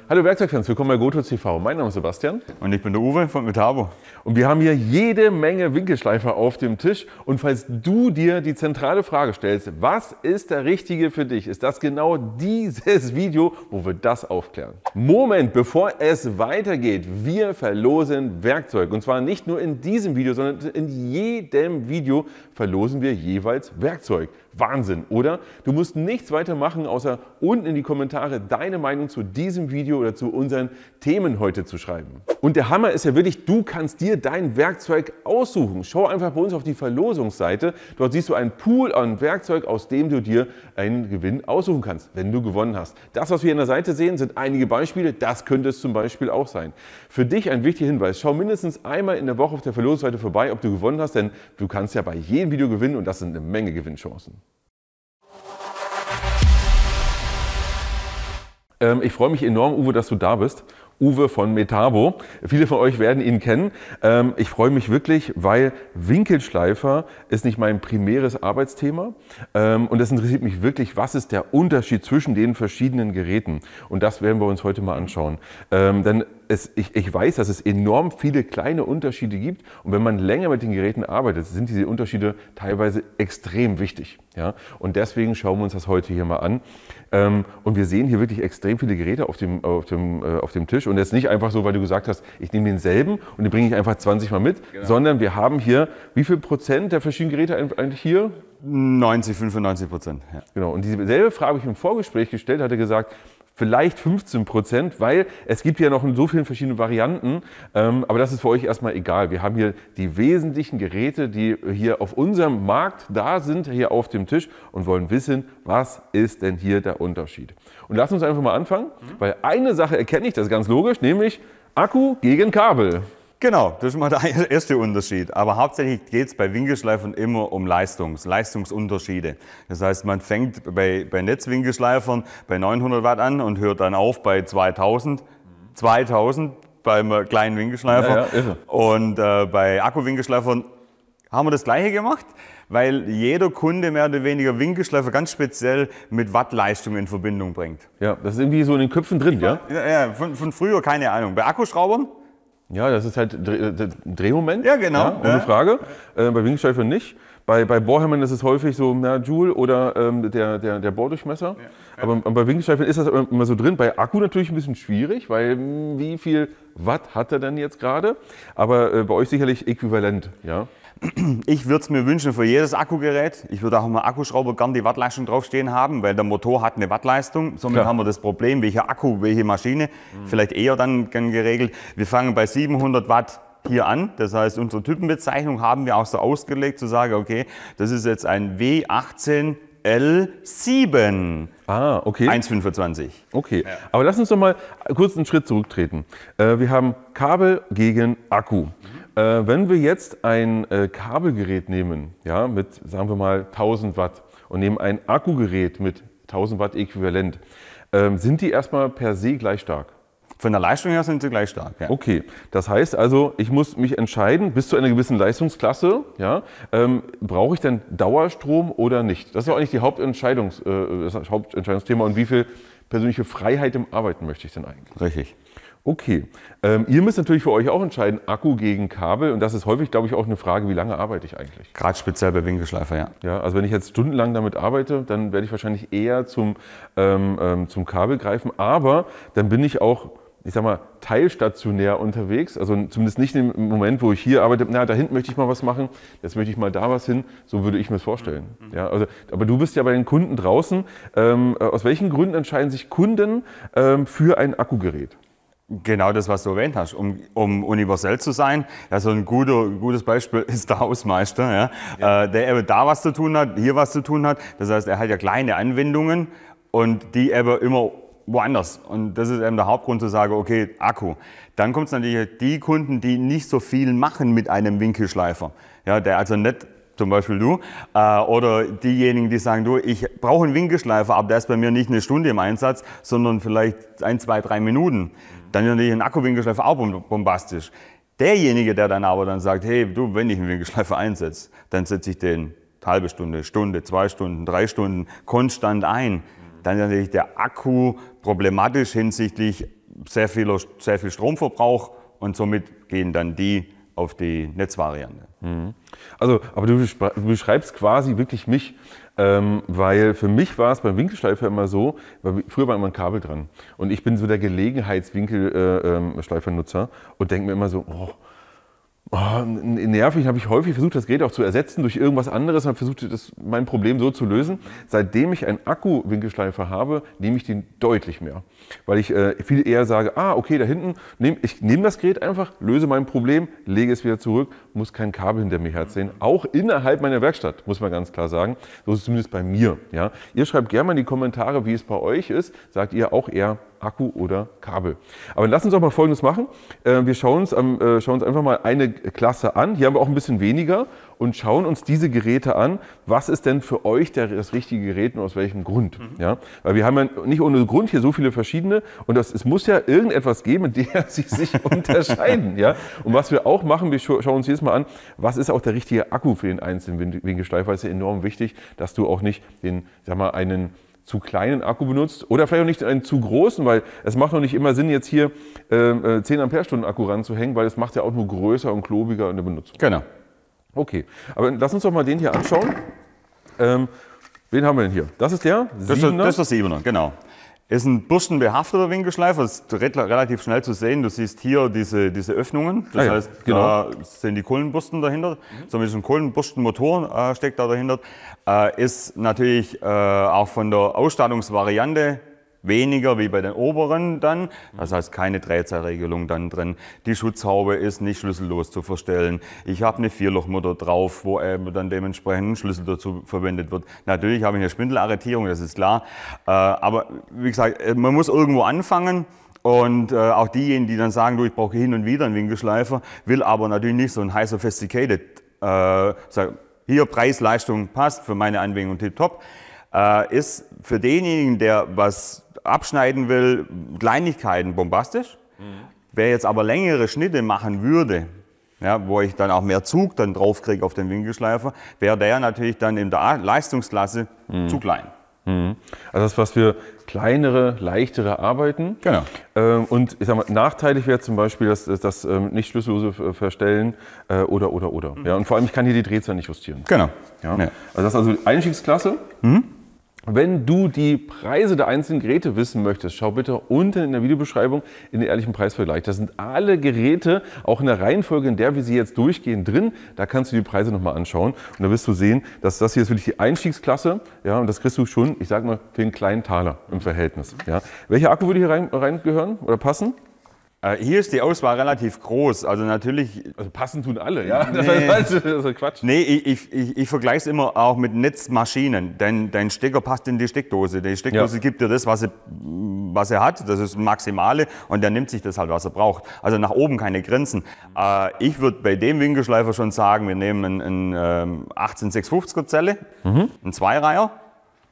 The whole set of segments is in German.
Hallo Werkzeugfans, willkommen bei Goto TV. Mein Name ist Sebastian. Und ich bin der Uwe von Metabo. Und wir haben hier jede Menge Winkelschleifer auf dem Tisch. Und falls du dir die zentrale Frage stellst, was ist der Richtige für dich, ist das genau dieses Video, wo wir das aufklären. Moment, bevor es weitergeht, wir verlosen Werkzeug. Und zwar nicht nur in diesem Video, sondern in jedem Video verlosen wir jeweils Werkzeug. Wahnsinn, oder? Du musst nichts weiter machen, außer unten in die Kommentare deine Meinung zu diesem Video oder zu unseren Themen heute zu schreiben. Und der Hammer ist ja wirklich, du kannst dir dein Werkzeug aussuchen. Schau einfach bei uns auf die Verlosungsseite. Dort siehst du einen Pool an Werkzeug, aus dem du dir einen Gewinn aussuchen kannst, wenn du gewonnen hast. Das, was wir an der Seite sehen, sind einige Beispiele. Das könnte es zum Beispiel auch sein. Für dich ein wichtiger Hinweis. Schau mindestens einmal in der Woche auf der Verlosungsseite vorbei, ob du gewonnen hast, denn du kannst ja bei jedem Video gewinnen und das sind eine Menge Gewinnchancen. Ich freue mich enorm, Uwe, dass du da bist. Uwe von Metabo. Viele von euch werden ihn kennen. Ich freue mich wirklich, weil Winkelschleifer ist nicht mein primäres Arbeitsthema. Und es interessiert mich wirklich, was ist der Unterschied zwischen den verschiedenen Geräten? Und das werden wir uns heute mal anschauen. Denn ich weiß, dass es enorm viele kleine Unterschiede gibt. Und wenn man länger mit den Geräten arbeitet, sind diese Unterschiede teilweise extrem wichtig. Ja? Und deswegen schauen wir uns das heute hier mal an. Und wir sehen hier wirklich extrem viele Geräte auf dem Tisch. Und jetzt nicht einfach so, weil du gesagt hast, ich nehme denselben und den bringe ich einfach 20 Mal mit, genau. Sondern wir haben hier, wie viel Prozent der verschiedenen Geräte eigentlich hier? 95%. Ja. Genau. Und dieselbe Frage habe ich im Vorgespräch gestellt, hatte gesagt, vielleicht 15%, weil es gibt ja noch in so vielen verschiedenen Varianten, aber das ist für euch erstmal egal. Wir haben hier die wesentlichen Geräte, die hier auf unserem Markt da sind, hier auf dem Tisch und wollen wissen, was ist denn hier der Unterschied. Und lass uns einfach mal anfangen, weil eine Sache erkenne ich, das ist ganz logisch, nämlich Akku gegen Kabel. Genau, das ist mal der erste Unterschied. Aber hauptsächlich geht es bei Winkelschleifern immer um Leistungsunterschiede. Das heißt, man fängt bei Netzwinkelschleifern bei 900 Watt an und hört dann auf bei 2000 beim kleinen Winkelschleifer. Ja, und bei Akkuwinkelschleifern haben wir das Gleiche gemacht, weil jeder Kunde mehr oder weniger Winkelschleifer ganz speziell mit Wattleistung in Verbindung bringt. Ja, das ist irgendwie so in den Köpfen drin, ja? Ja, von früher keine Ahnung. Bei Akkuschraubern? Ja, das ist halt Drehmoment. Ja, genau. Ja, ohne Frage. Bei Winkelschleifern nicht. Bei Bohrhämmern ist es häufig so Joule oder der Bohrdurchmesser. Ja. Aber bei Winkelschleifern ist das immer so drin. Bei Akku natürlich ein bisschen schwierig, weil wie viel Watt hat er denn jetzt gerade? Aber bei euch sicherlich äquivalent, ja? Ich würde es mir wünschen für jedes Akkugerät. Ich würde auch im Akkuschrauber gern die Wattleistung draufstehen haben, weil der Motor hat eine Wattleistung. Somit haben wir das Problem, welcher Akku, welche Maschine, vielleicht eher dann geregelt. Wir fangen bei 700 Watt hier an. Das heißt, unsere Typenbezeichnung haben wir auch so ausgelegt, zu sagen, okay, das ist jetzt ein W18 L7. Ah, okay. 1,25. Okay, ja. Aber lass uns doch mal kurz einen Schritt zurücktreten. Wir haben Kabel gegen Akku. Wenn wir jetzt ein Kabelgerät nehmen, ja, mit, sagen wir mal, 1000 Watt und nehmen ein Akkugerät mit 1000 Watt äquivalent, sind die erstmal per se gleich stark? Von der Leistung her sind sie gleich stark. Ja. Okay, das heißt also, ich muss mich entscheiden, bis zu einer gewissen Leistungsklasse, ja, brauche ich denn Dauerstrom oder nicht? Das ist doch eigentlich das Hauptentscheidungsthema. Und wie viel persönliche Freiheit im Arbeiten möchte ich denn eigentlich? Richtig. Okay, ihr müsst natürlich für euch auch entscheiden, Akku gegen Kabel. Und das ist häufig, glaube ich, auch eine Frage, wie lange arbeite ich eigentlich? Gerade speziell bei Winkelschleifer, ja. Ja, also wenn ich jetzt stundenlang damit arbeite, dann werde ich wahrscheinlich eher zum Kabel greifen. Aber dann bin ich auch, ich sag mal, teilstationär unterwegs, also zumindest nicht im Moment, wo ich hier arbeite, na, da hinten möchte ich mal was machen, jetzt möchte ich mal da was hin, so würde ich mir das vorstellen. Ja, also, aber du bist ja bei den Kunden draußen. Aus welchen Gründen entscheiden sich Kunden für ein Akkugerät? Genau das, was du erwähnt hast, um universell zu sein. Also ein gutes Beispiel ist der Hausmeister, ja? Ja. Der eben da was zu tun hat, hier was zu tun hat. Das heißt, er hat ja kleine Anwendungen und die eben immer woanders. Und das ist eben der Hauptgrund zu sagen, okay, Akku. Dann kommt es natürlich die Kunden, die nicht so viel machen mit einem Winkelschleifer. Ja, der also nicht, zum Beispiel du, oder diejenigen, die sagen, du, ich brauche einen Winkelschleifer, aber der ist bei mir nicht eine Stunde im Einsatz, sondern vielleicht 1, 2, 3 Minuten. Dann ist natürlich ein Akkuwinkelschleifer auch bombastisch. Derjenige, der dann aber dann sagt, hey, du, wenn ich einen Winkelschleifer einsetze, dann setze ich den halbe Stunde, 2 Stunden, 3 Stunden konstant ein. Dann ist natürlich der Akku problematisch hinsichtlich sehr viel Stromverbrauch und somit gehen dann die auf die Netzvariante. Also, aber du beschreibst quasi wirklich mich, weil für mich war es beim Winkelschleifer immer so, weil früher war immer ein Kabel dran und ich bin so der Gelegenheitswinkelschleifernutzer und denke mir immer so, nervig, habe ich häufig versucht, das Gerät auch zu ersetzen durch irgendwas anderes und habe versucht, mein Problem so zu lösen. Seitdem ich einen Akku-Winkelschleifer habe, nehme ich den deutlich mehr. Weil ich viel eher sage, okay, da hinten, ich nehme das Gerät einfach, löse mein Problem, lege es wieder zurück, muss kein Kabel hinter mir herzählen. Auch innerhalb meiner Werkstatt, muss man ganz klar sagen. So ist es zumindest bei mir. Ja? Ihr schreibt gerne mal in die Kommentare, wie es bei euch ist. Sagt ihr auch eher Akku oder Kabel? Aber lass uns doch mal Folgendes machen. Wir schauen uns einfach mal eine Klasse an. Hier haben wir auch ein bisschen weniger und schauen uns diese Geräte an. Was ist denn für euch das richtige Gerät und aus welchem Grund? Ja? Weil wir haben ja nicht ohne Grund hier so viele verschiedene und es muss ja irgendetwas geben, in der sie sich unterscheiden. Ja? Und was wir auch machen, wir schauen uns jedes Mal an, was ist auch der richtige Akku für den einzelnen Winkelschleifer. Es ist ja enorm wichtig, dass du auch nicht einen zu kleinen Akku benutzt oder vielleicht auch nicht einen zu großen, weil es macht noch nicht immer Sinn, jetzt hier 10 Ampere-Stunden Akku ranzuhängen, weil es macht ja auch nur größer und klobiger in der Benutzung. Genau. Okay, aber lass uns doch mal den hier anschauen. Wen haben wir denn hier? Das ist der 7er? Das ist der 7er, genau. Ist ein bürstenbehafteter Winkelschleifer, das ist relativ schnell zu sehen. Du siehst hier diese Öffnungen, das heißt, genau. Da sind die Kohlenbürsten dahinter. Somit ist ein Kohlenbürstenmotor steckt da dahinter. Ist natürlich auch von der Ausstattungsvariante weniger wie bei den oberen dann. Das heißt, keine Drehzahlregelung dann drin. Die Schutzhaube ist nicht schlüssellos zu verstellen. Ich habe eine Vierlochmutter drauf, wo dann dementsprechend ein Schlüssel dazu verwendet wird. Natürlich habe ich eine Spindelarretierung, das ist klar. Aber wie gesagt, man muss irgendwo anfangen. Und auch diejenigen, die dann sagen, du, ich brauche hin und wieder einen Winkelschleifer, will aber natürlich nicht so ein high sophisticated, hier Preis, Leistung passt, für meine Anwendung tipptopp, ist für denjenigen, der was abschneiden will, Kleinigkeiten bombastisch. Wer jetzt aber längere Schnitte machen würde, ja, wo ich dann auch mehr Zug dann drauf kriege auf den Winkelschleifer, wäre der natürlich dann in der Leistungsklasse zu klein. Also das ist was für kleinere, leichtere Arbeiten. Genau. Und ich sag mal, nachteilig wäre zum Beispiel das nicht schlüssellose Verstellen oder. Ja, und vor allem, ich kann hier die Drehzahl nicht justieren. Genau. Ja. Also das ist also die Einstiegsklasse. Wenn du die Preise der einzelnen Geräte wissen möchtest, schau bitte unten in der Videobeschreibung in den ehrlichen Preisvergleich. Da sind alle Geräte, auch in der Reihenfolge, in der wir sie jetzt durchgehen, drin. Da kannst du die Preise nochmal anschauen und da wirst du sehen, dass das hier ist wirklich die Einstiegsklasse. Ja, und das kriegst du schon, ich sag mal, für einen kleinen Taler im Verhältnis. Ja. Welcher Akku würde hier reingehören oder passen? Hier ist die Auswahl relativ groß, also natürlich... Also passen tun alle, ja? Nee, das ist Quatsch. Nee, ich vergleiche es immer auch mit Netzmaschinen. Dein Stecker passt in die Steckdose. Die Steckdose gibt dir das, was er hat, das ist Maximale und der nimmt sich das halt, was er braucht. Also nach oben keine Grenzen. Ich würde bei dem Winkelschleifer schon sagen, wir nehmen einen 18650er Zelle, einen Zweireiher.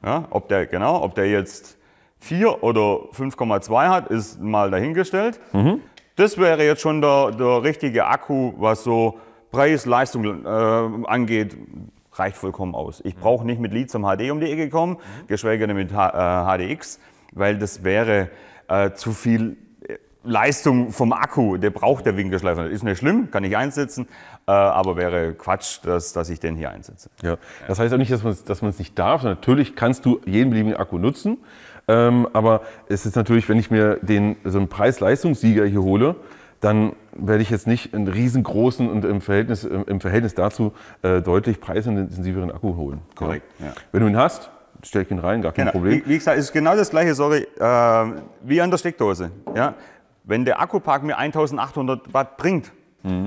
Ja, ob der jetzt 4 oder 5,2 hat, ist mal dahingestellt. Das wäre jetzt schon der richtige Akku, was so Preis, Leistung angeht, reicht vollkommen aus. Ich brauche nicht mit Lithium HD um die Ecke kommen, geschweige denn mit HDX, weil das wäre zu viel Leistung vom Akku. Der braucht der Winkelschleifer. Ist nicht schlimm, kann ich einsetzen, aber wäre Quatsch, dass ich den hier einsetze. Ja. Das heißt auch nicht, dass man es nicht darf. Natürlich kannst du jeden beliebigen Akku nutzen. Aber es ist natürlich, wenn ich mir so einen Preis-Leistungssieger hier hole, dann werde ich jetzt nicht einen riesengroßen und im Verhältnis dazu deutlich preisintensiveren Akku holen. Korrekt. Ja. Wenn du ihn hast, stell ihn rein, gar kein Problem. Wie gesagt, es ist genau das gleiche, wie an der Steckdose. Ja? Wenn der Akkupark mir 1800 Watt bringt,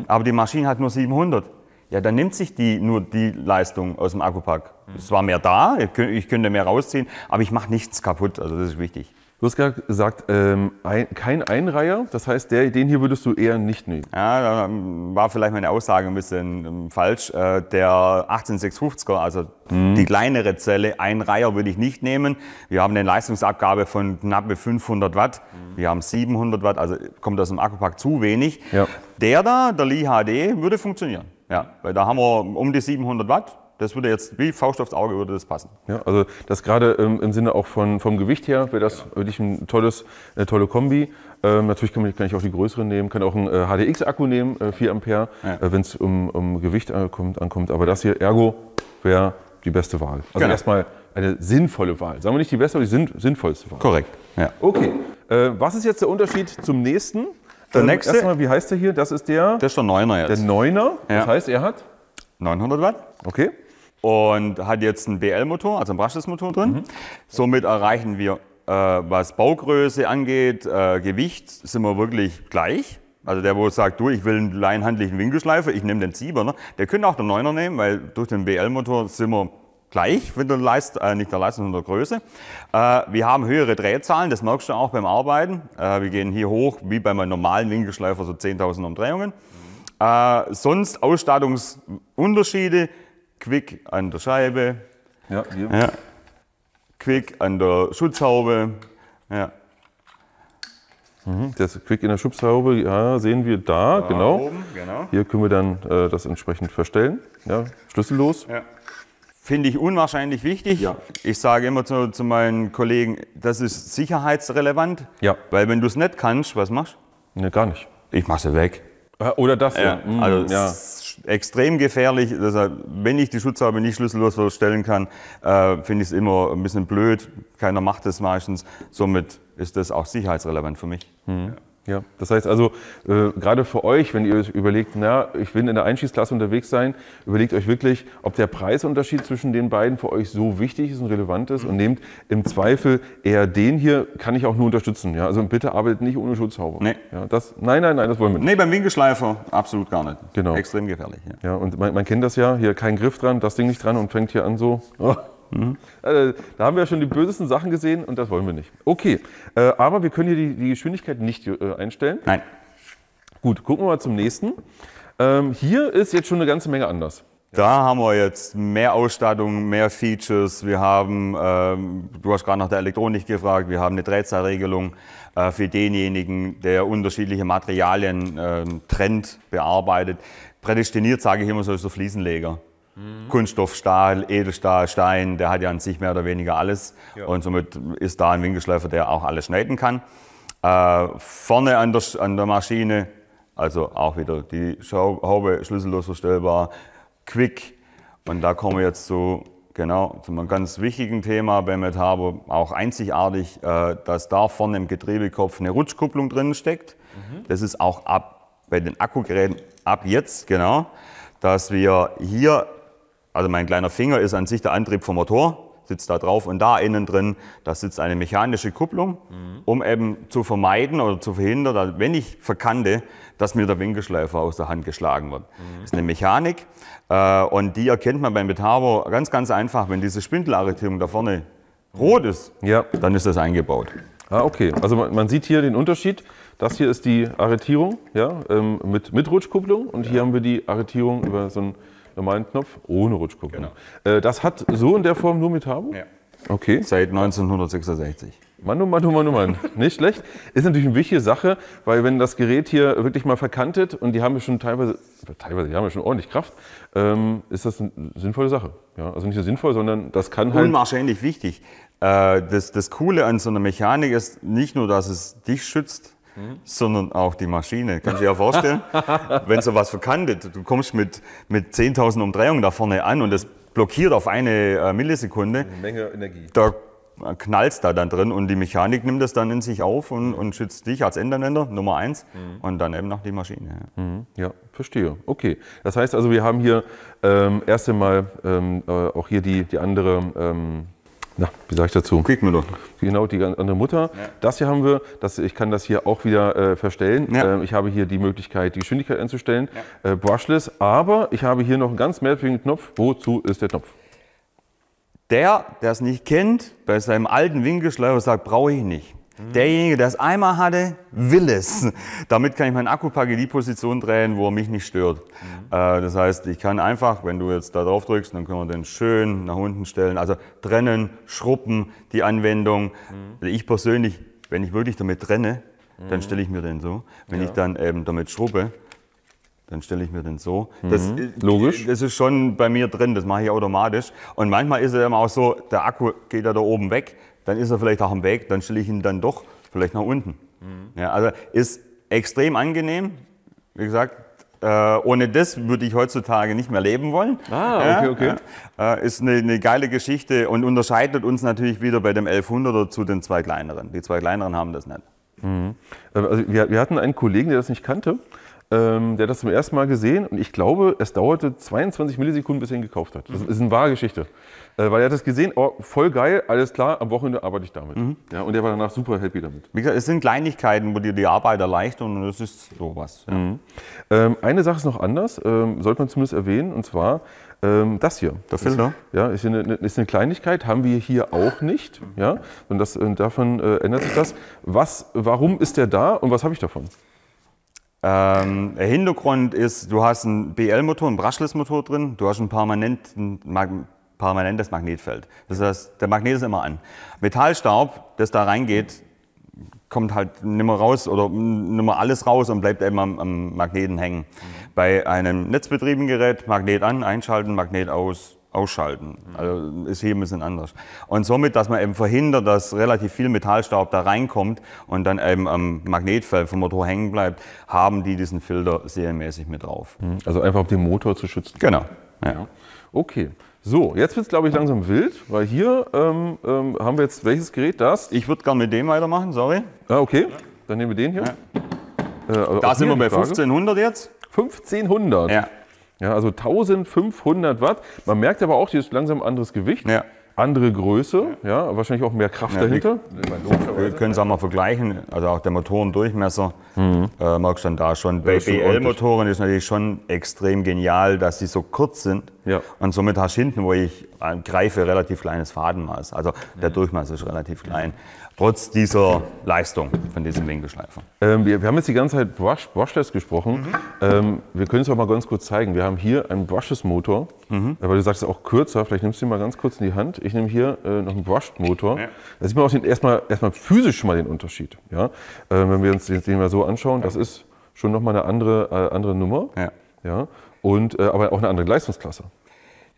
aber die Maschine hat nur 700, ja, dann nimmt sich nur die Leistung aus dem Akkupack. Es war mehr da, ich könnte mehr rausziehen, aber ich mache nichts kaputt, also das ist wichtig. Du hast gerade gesagt, kein Einreiher, das heißt, den hier würdest du eher nicht nehmen. Ja, da war vielleicht meine Aussage ein bisschen falsch. Der 18650er, also die kleinere Zelle, Einreiher würde ich nicht nehmen. Wir haben eine Leistungsabgabe von knapp 500 Watt, wir haben 700 Watt, also kommt aus dem Akkupack zu wenig. Ja. Der Li HD, würde funktionieren. Ja, weil da haben wir um die 700 Watt, Das würde jetzt wie Faust aufs Auge würde das passen. Ja, also das gerade im Sinne auch vom Gewicht her wäre das wirklich eine tolle Kombi. Natürlich kann ich auch die größeren nehmen, kann auch einen HDX-Akku nehmen, 4 Ampere, wenn es um Gewicht ankommt. Aber das hier, ergo, wäre die beste Wahl. Also erstmal eine sinnvolle Wahl. Sagen wir nicht die beste, aber die sinnvollste Wahl. Korrekt. Ja. Okay, was ist jetzt der Unterschied zum nächsten? Der nächste? Erstmal, wie heißt der hier? Das ist der 9er jetzt. Der 9er, das heißt, er hat? 900 Watt. Okay. Und hat jetzt einen BL-Motor, also einen Brushless-Motor drin. Somit erreichen wir, was Baugröße angeht, Gewicht, sind wir wirklich gleich. Also der, wo sagt, du, ich will einen laienhandlichen Winkelschleifer, ich nehme den 7er. Der könnte auch den 9er nehmen, weil durch den BL-Motor sind wir gleich, mit der nicht der Leistung, sondern der Größe. Wir haben höhere Drehzahlen, das merkst du auch beim Arbeiten. Wir gehen hier hoch, wie bei meinem normalen Winkelschleifer, so 10.000 Umdrehungen. Sonst Ausstattungsunterschiede, Quick an der Scheibe, Ja, hier. ja. Quick an der Schutzhaube. Ja. Das Quick in der Schutzhaube, ja, sehen wir da, genau. Oben, genau. Hier können wir dann das entsprechend verstellen, ja, schlüssellos. Ja. Finde ich unwahrscheinlich wichtig. Ja. Ich sage immer zu meinen Kollegen, das ist sicherheitsrelevant. Ja. Weil wenn du es nicht kannst, was machst du? Ne, gar nicht. Ich mache sie weg. Oder das Ja. hier. Also es ist extrem gefährlich. Deshalb, wenn ich die Schutzhaube nicht schlüssellos verstellen kann, finde ich es immer ein bisschen blöd. Keiner macht das meistens. Somit ist das auch sicherheitsrelevant für mich. Ja, das heißt also, gerade für euch, wenn ihr euch überlegt, na, ich will in der Einschießklasse unterwegs sein, überlegt euch wirklich, ob der Preisunterschied zwischen den beiden für euch so wichtig ist und relevant ist und nehmt im Zweifel eher den hier, kann ich auch nur unterstützen. Ja? Also bitte arbeitet nicht ohne Schutzhaube. Nee. Ja, nein, das wollen wir nicht. Nee, beim Winkelschleifer absolut gar nicht. Genau. Extrem gefährlich. Ja. Ja, und man kennt das ja, hier kein Griff dran, das Ding nicht dran und fängt hier an so. Oh. Da haben wir ja schon die bösesten Sachen gesehen und das wollen wir nicht. Okay, aber wir können hier die Geschwindigkeit nicht einstellen. Nein. Gut, gucken wir mal zum nächsten. Hier ist jetzt schon eine ganze Menge anders. Da haben wir jetzt mehr Ausstattung, mehr Features. Wir haben, du hast gerade nach der Elektronik gefragt, wir haben eine Drehzahlregelung für denjenigen, der unterschiedliche Materialien trennt, bearbeitet. Prädestiniert, sage ich immer, so ist der Fliesenleger. Kunststoff, Stahl, Edelstahl, Stein, der hat ja an sich mehr oder weniger alles. Ja. Und somit ist da ein Winkelschleifer, der auch alles schneiden kann. Vorne an der Maschine, also auch wieder die Haube schlüssellos verstellbar, Quick. Und da kommen wir jetzt zu einem ganz wichtigen Thema bei Metabo, auch einzigartig, dass da vorne im Getriebekopf eine Rutschkupplung drin steckt. Das ist auch bei den Akkugeräten ab jetzt, dass wir hier, also mein kleiner Finger ist an sich der Antrieb vom Motor, sitzt da drauf und da innen drin, da sitzt eine mechanische Kupplung, um eben zu vermeiden oder zu verhindern, wenn ich verkante, dass mir der Winkelschleifer aus der Hand geschlagen wird. Das ist eine Mechanik und die erkennt man beim Metabo ganz, ganz einfach. Wenn diese Spindelarretierung da vorne rot ist, dann ist das eingebaut. Ah, okay. Also man sieht hier den Unterschied. Das hier ist die Arretierung mit Rutschkupplung und hier haben wir die Arretierung über so einen normalen Knopf ohne Rutschkupplung. Das hat so in der Form nur Metabo? Ja. Okay. Seit 1966. Mann, oh Mann, oh Mann, oh Mann. Nicht schlecht. Ist natürlich eine wichtige Sache, weil wenn das Gerät hier wirklich mal verkantet und die haben ja schon teilweise die haben ja schon ordentlich Kraft, ist das eine sinnvolle Sache. Ja, also nicht nur sinnvoll, sondern das kann halt... Unwahrscheinlich wichtig. Das Coole an so einer Mechanik ist nicht nur, dass es dich schützt, sondern auch die Maschine. Kannst du dir ja vorstellen, wenn sowas verkantet, du kommst mit 10.000 Umdrehungen da vorne an und das blockiert auf eine Millisekunde. Eine Menge Energie. Da knallst da dann drin und die Mechanik nimmt das dann in sich auf und schützt dich als Endanwender, Nummer 1, und dann eben noch die Maschine. Ja, verstehe. Okay. Das heißt also, wir haben hier erst einmal auch hier die andere... wie sage ich dazu? Quickmutter. Genau, die andere Mutter. Ja. Das hier haben wir, ich kann das hier auch wieder verstellen. Ja. Ich habe hier die Möglichkeit, die Geschwindigkeit einzustellen. Brushless, aber ich habe hier noch einen ganz merkwürdigen Knopf. Wozu ist der Knopf? Der es nicht kennt, bei seinem alten Winkelschleifer sagt, brauche ich nicht. Derjenige, der es einmal hatte, will es. Damit kann ich meinen Akkupack in die Position drehen, wo er mich nicht stört. Das heißt, ich kann einfach, wenn du jetzt da drauf drückst, dann können wir den schön nach unten stellen. Also trennen, schrubben, die Anwendung. Ich persönlich, wenn ich wirklich damit trenne, dann stelle ich mir den so. Wenn ich dann eben damit schrubbe, dann stelle ich mir den so. Logisch. Das ist schon bei mir drin, das mache ich automatisch. Und manchmal ist es eben auch so, der Akku geht ja da oben weg, dann ist er vielleicht auch am Weg, dann stelle ich ihn dann doch vielleicht nach unten. Ja, also ist extrem angenehm, wie gesagt. Ohne das würde ich heutzutage nicht mehr leben wollen. Okay. Ist eine geile Geschichte und unterscheidet uns natürlich wieder bei dem 1100er zu den zwei kleineren. Die zwei kleineren haben das nicht. Also wir hatten einen Kollegen, der das nicht kannte. Der hat das zum ersten Mal gesehen und ich glaube, es dauerte 22 Millisekunden, bis er ihn gekauft hat. Das ist eine wahre Geschichte. Weil er hat das gesehen, oh, voll geil, alles klar, am Wochenende arbeite ich damit. Ja, und er war danach super happy damit. Wie gesagt, es sind Kleinigkeiten, wo dir die Arbeit erleichtern und das ist sowas. Ja. Eine Sache ist noch anders, sollte man zumindest erwähnen, und zwar das hier. Der Filter? Ist eine Kleinigkeit, haben wir hier auch nicht. Ja? Und davon ändert sich das. Warum ist der da und was habe ich davon? Der Hintergrund ist, du hast einen BL-Motor, einen Brushless-Motor drin, du hast ein permanentes Magnetfeld. Das heißt, der Magnet ist immer an. Metallstaub, das da reingeht, kommt halt nicht mehr raus oder nicht mehr alles raus und bleibt eben am Magneten hängen. Bei einem netzbetriebenen Gerät, Magnet an, einschalten, Magnet ausschalten. Also ist hier ein bisschen anders. Und somit, dass man eben verhindert, dass relativ viel Metallstaub da reinkommt und dann eben am Magnetfeld vom Motor hängen bleibt, haben die diesen Filter serienmäßig mit drauf. Also einfach, um den Motor zu schützen. Genau. Ja. Okay. So, jetzt wird es, glaube ich, langsam wild, weil hier haben wir jetzt welches Gerät? Das? Ich würde gerne mit dem weitermachen, sorry. Okay, dann nehmen wir den hier. Ja. Da sind wir bei 1500 jetzt. 1500? Ja. Ja, also 1500 Watt. Man merkt aber auch, hier ist langsam ein anderes Gewicht, andere Größe, ja, wahrscheinlich auch mehr Kraft dahinter. Wir können es auch mal vergleichen, also auch der Motorendurchmesser merkst du dann da schon. Bei BL-Motoren ist natürlich schon extrem genial, dass sie so kurz sind und somit hast du hinten, wo ich greife, relativ kleines Fadenmaß. Also der Durchmesser ist relativ klein. Trotz dieser Leistung von diesem Winkelschleifer. Wir haben jetzt die ganze Zeit Brushless gesprochen. Wir können es auch mal ganz kurz zeigen. Wir haben hier einen Brushless-Motor, weil du sagst, es ist auch kürzer. Vielleicht nimmst du ihn mal ganz kurz in die Hand. Ich nehme hier noch einen Brushed-Motor. Da sieht man auch erstmal physisch schon mal den Unterschied. Ja? Wenn wir uns den mal so anschauen, das ist schon nochmal eine andere Nummer. Ja? Und, aber auch eine andere Leistungsklasse.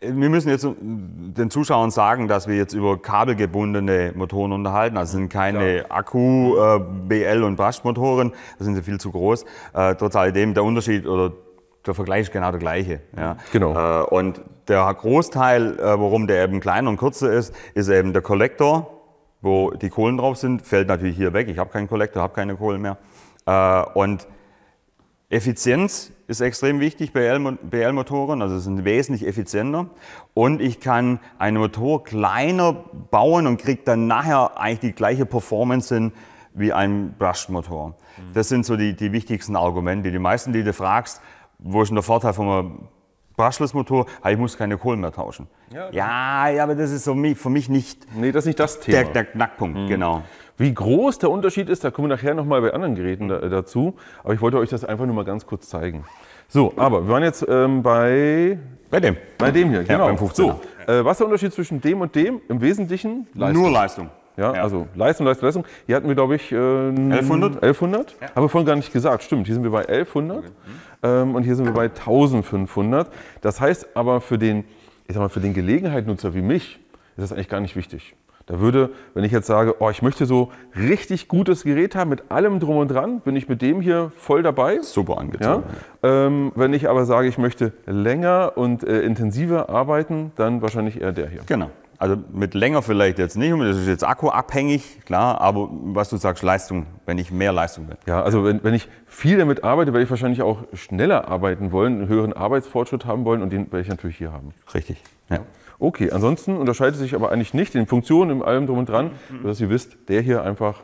Wir müssen jetzt den Zuschauern sagen, dass wir jetzt über kabelgebundene Motoren unterhalten. Also sind keine Akku-, BL- und Brushed-Motoren, da sind sie viel zu groß. Trotz alledem, der Unterschied oder der Vergleich ist genau der gleiche. Ja. Genau. Und der Großteil, warum der eben kleiner und kürzer ist eben der Kollektor, wo die Kohlen drauf sind, fällt natürlich hier weg. Ich habe keinen Kollektor, habe keine Kohlen mehr. Und Effizienz ist extrem wichtig bei BL-Motoren, also sie sind wesentlich effizienter. Und ich kann einen Motor kleiner bauen und kriege dann nachher eigentlich die gleiche Performance hin wie ein Brushed-Motor. Das sind so die wichtigsten Argumente. Die meisten, die du fragst, wo ist denn der Vorteil von einem Brushless-Motor? Ich muss keine Kohlen mehr tauschen. Ja, aber das ist so für mich nicht, das ist nicht das Thema. Der Knackpunkt, genau. Wie groß der Unterschied ist, da kommen wir nachher nochmal bei anderen Geräten dazu. Aber ich wollte euch das einfach nur mal ganz kurz zeigen. So, aber wir waren jetzt bei dem hier, genau. Beim 15er. So, was ist der Unterschied zwischen dem und dem? Im Wesentlichen Leistung. Nur Leistung. Ja, also Leistung. Hier hatten wir, glaube ich, 1100. 1100? Ja. Haben wir vorhin gar nicht gesagt. Stimmt, hier sind wir bei 1100 und hier sind wir bei 1500. Das heißt aber für den Gelegenheitsnutzer wie mich ist das eigentlich gar nicht wichtig. Da würde, wenn ich jetzt sage, ich möchte so richtig gutes Gerät haben mit allem drum und dran, bin ich mit dem hier voll dabei. Super angezogen. Ja? Wenn ich aber sage, ich möchte länger und intensiver arbeiten, dann wahrscheinlich eher der hier. Genau. Also mit länger vielleicht jetzt nicht, das ist jetzt akkuabhängig, klar, aber was du sagst, Leistung, wenn ich mehr Leistung will. Ja, also wenn ich viel damit arbeite, werde ich wahrscheinlich auch schneller arbeiten wollen, einen höheren Arbeitsfortschritt haben wollen und den werde ich natürlich hier haben. Richtig, ja. Okay, ansonsten unterscheidet sich aber eigentlich nicht in den Funktionen, in allem drum und dran, dass ihr wisst, der hier einfach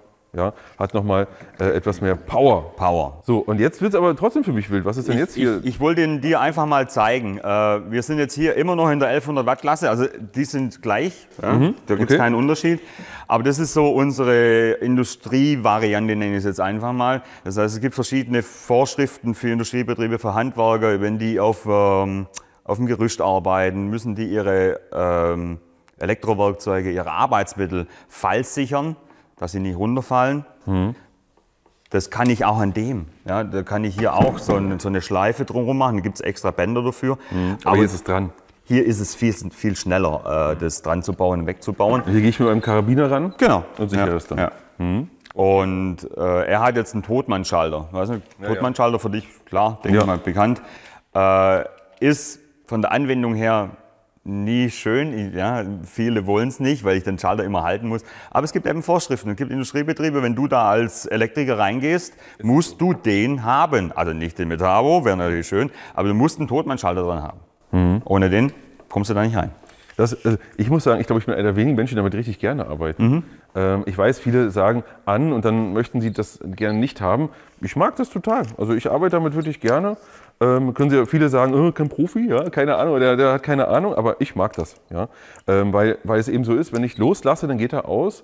hat nochmal etwas mehr Power. So, und jetzt wird es aber trotzdem für mich wild. Was ist denn jetzt hier? Ich wollte dir einfach mal zeigen. Wir sind jetzt hier immer noch in der 1100 Watt Klasse, also die sind gleich, da gibt es keinen Unterschied. Aber das ist so unsere Industrievariante, nenne ich es jetzt einfach mal. Das heißt, es gibt verschiedene Vorschriften für Industriebetriebe, für Handwerker, wenn die auf dem Gerüst arbeiten, müssen die ihre Elektrowerkzeuge, ihre Arbeitsmittel fallsichern, dass sie nicht runterfallen. Das kann ich auch an dem. Ja, da kann ich hier auch so eine Schleife drumherum machen. Da gibt es extra Bänder dafür. Aber hier ist es dran. Hier ist es viel schneller, das dran zu bauen und wegzubauen. Hier gehe ich mit meinem Karabiner ran. Genau. Und sichere das dann. Ja. Und er hat jetzt einen Totmann-Schalter. Weißt du, Totmann-Schalter für dich, klar, denke ich mal, bekannt. Ist von der Anwendung her nie schön. Ja, viele wollen es nicht, weil ich den Schalter immer halten muss. Aber es gibt eben Vorschriften. Es gibt Industriebetriebe, wenn du da als Elektriker reingehst, musst du den haben. Also nicht den Metabo, wäre natürlich schön, aber du musst einen Totmann-Schalter dran haben. Ohne den kommst du da nicht rein. Ich muss sagen, ich glaube, ich bin einer der wenigen Menschen, die damit richtig gerne arbeiten. Ich weiß, viele sagen an und dann möchten sie das gerne nicht haben. Ich mag das total. Also ich arbeite damit wirklich gerne. Viele sagen, kein Profi, ja, keine Ahnung, der hat keine Ahnung, aber ich mag das. Ja? Weil es eben so ist, wenn ich loslasse, dann geht er aus.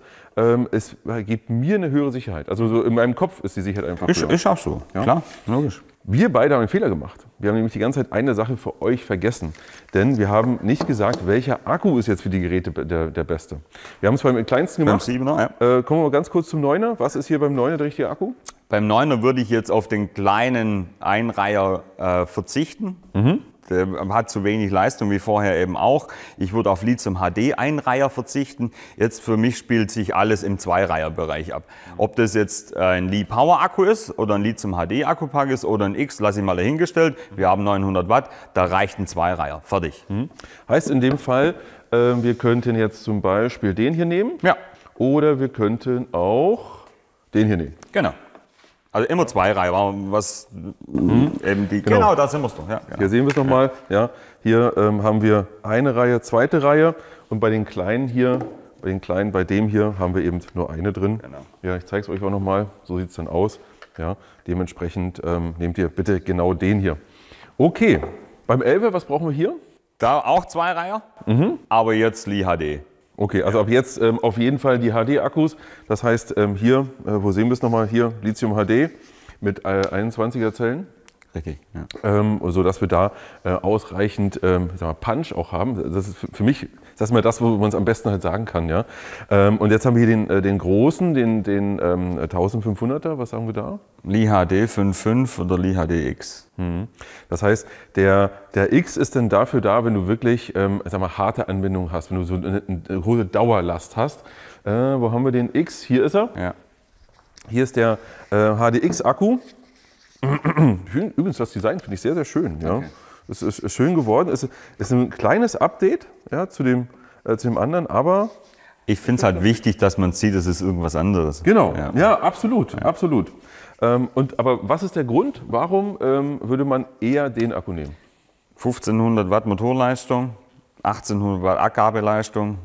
Es gibt mir eine höhere Sicherheit. Also so in meinem Kopf ist die Sicherheit einfach höher. Ist auch so, ja? Klar, logisch. Wir beide haben einen Fehler gemacht. Wir haben nämlich die ganze Zeit eine Sache für euch vergessen. Denn wir haben nicht gesagt, welcher Akku ist jetzt für die Geräte der beste. Wir haben es beim kleinsten gemacht. Beim 7er, ja. Kommen wir mal ganz kurz zum 9er. Was ist hier beim 9er der richtige Akku? Beim 9er würde ich jetzt auf den kleinen Einreiher verzichten. Der hat zu wenig Leistung wie vorher eben auch. Ich würde auf Lithium-HD-Einreiher verzichten. Jetzt für mich spielt sich alles im Zweireiherbereich ab. Ob das jetzt ein Li-Power-Akku ist oder ein Lithium-HD-Akkupack ist oder ein X, lasse ich mal dahingestellt. Wir haben 900 Watt, da reicht ein Zweireiher. Fertig. Heißt in dem Fall, wir könnten jetzt zum Beispiel den hier nehmen. Ja. Oder wir könnten auch den hier nehmen. Genau. Also immer Zweireiher, was eben die. Genau, da sind wir es doch. Ja, genau. Hier sehen wir es nochmal. Ja, hier haben wir eine Reihe, zweite Reihe und bei den kleinen hier, bei dem hier haben wir eben nur eine drin. Genau. Ja, ich zeige es euch auch nochmal. So sieht es dann aus. Ja, dementsprechend nehmt ihr bitte genau den hier. Okay, beim 11er, was brauchen wir hier? Da auch Zweireiher, aber jetzt Li-HD. Okay, also ab jetzt auf jeden Fall die HD-Akkus. Das heißt hier, wo sehen wir es nochmal? Hier Lithium HD mit 21er Zellen. Richtig, ja. Sodass wir da ausreichend Punch auch haben. Das ist für mich, das ist mal das, wo man es am besten halt sagen kann. Ja? Und jetzt haben wir hier den großen, den 1500er. Was sagen wir da? Li-HD 5.5 oder Li-HD X. Das heißt, der X ist dann dafür da, wenn du wirklich harte Anwendungen hast, wenn du so eine hohe Dauerlast hast. Wo haben wir den X? Hier ist er. Ja. Hier ist der HDX-Akku. Übrigens, das Design finde ich sehr, sehr schön. Ja. Okay. Es ist schön geworden. Es ist ein kleines Update zu dem anderen, aber... Ich finde es halt wichtig, dass man sieht, es ist irgendwas anderes. Genau, ja absolut, ja. Absolut. Aber was ist der Grund? Warum würde man eher den Akku nehmen? 1500 Watt Motorleistung, 1800 Watt Abgabeleistung.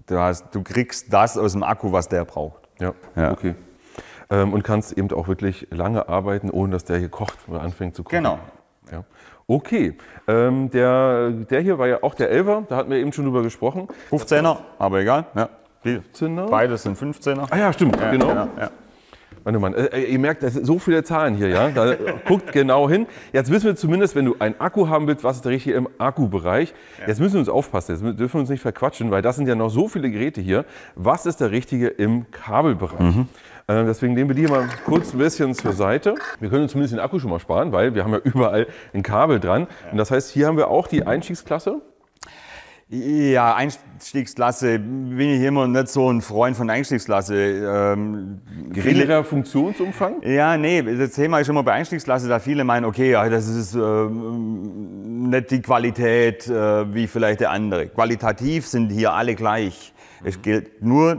Du kriegst das aus dem Akku, was der braucht. Ja. Okay. Und kannst eben auch wirklich lange arbeiten, ohne dass der hier kocht oder anfängt zu kochen. Genau. Ja. Okay, der hier war ja auch der 11er, da hatten wir eben schon drüber gesprochen. 15er, aber egal. Ja. 15er? Beides sind 15er. Ah ja, stimmt, ja, genau. Ja. Warte mal, ihr merkt, das sind so viele Zahlen hier, ja? Da guckt genau hin. Jetzt wissen wir zumindest, wenn du einen Akku haben willst, was ist der richtige im Akkubereich. Ja. Jetzt müssen wir uns aufpassen, jetzt dürfen wir uns nicht verquatschen, weil das sind ja noch so viele Geräte hier. Was ist der richtige im Kabelbereich? Deswegen nehmen wir die hier mal kurz ein bisschen zur Seite. Wir können uns zumindest den Akku schon mal sparen, weil wir haben ja überall ein Kabel dran. Ja. Und das heißt, hier haben wir auch die Einstiegsklasse. Ja, Einstiegsklasse bin ich immer nicht so ein Freund von Einstiegsklasse. Geringerer Funktionsumfang? Ja, nee, das Thema ist immer bei Einstiegsklasse, da viele meinen, okay, ja, das ist nicht die Qualität wie vielleicht der andere. Qualitativ sind hier alle gleich. Es gilt nur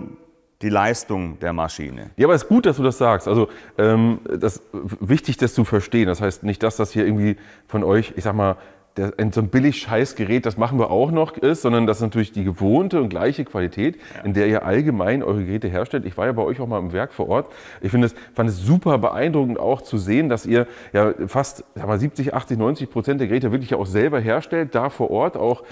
die Leistung der Maschine. Ja, aber es ist gut, dass du das sagst. Also das wichtig, das zu verstehen. Das heißt nicht, dass das hier irgendwie von euch, ich sag mal, so ein billig Scheißgerät, das machen wir auch noch, ist, sondern das ist natürlich die gewohnte und gleiche Qualität, in der ihr allgemein eure Geräte herstellt. Ich war ja bei euch auch mal im Werk vor Ort. Ich fand es super beeindruckend auch zu sehen, dass ihr ja fast 70, 80, 90% der Geräte wirklich auch selber herstellt, da vor Ort auch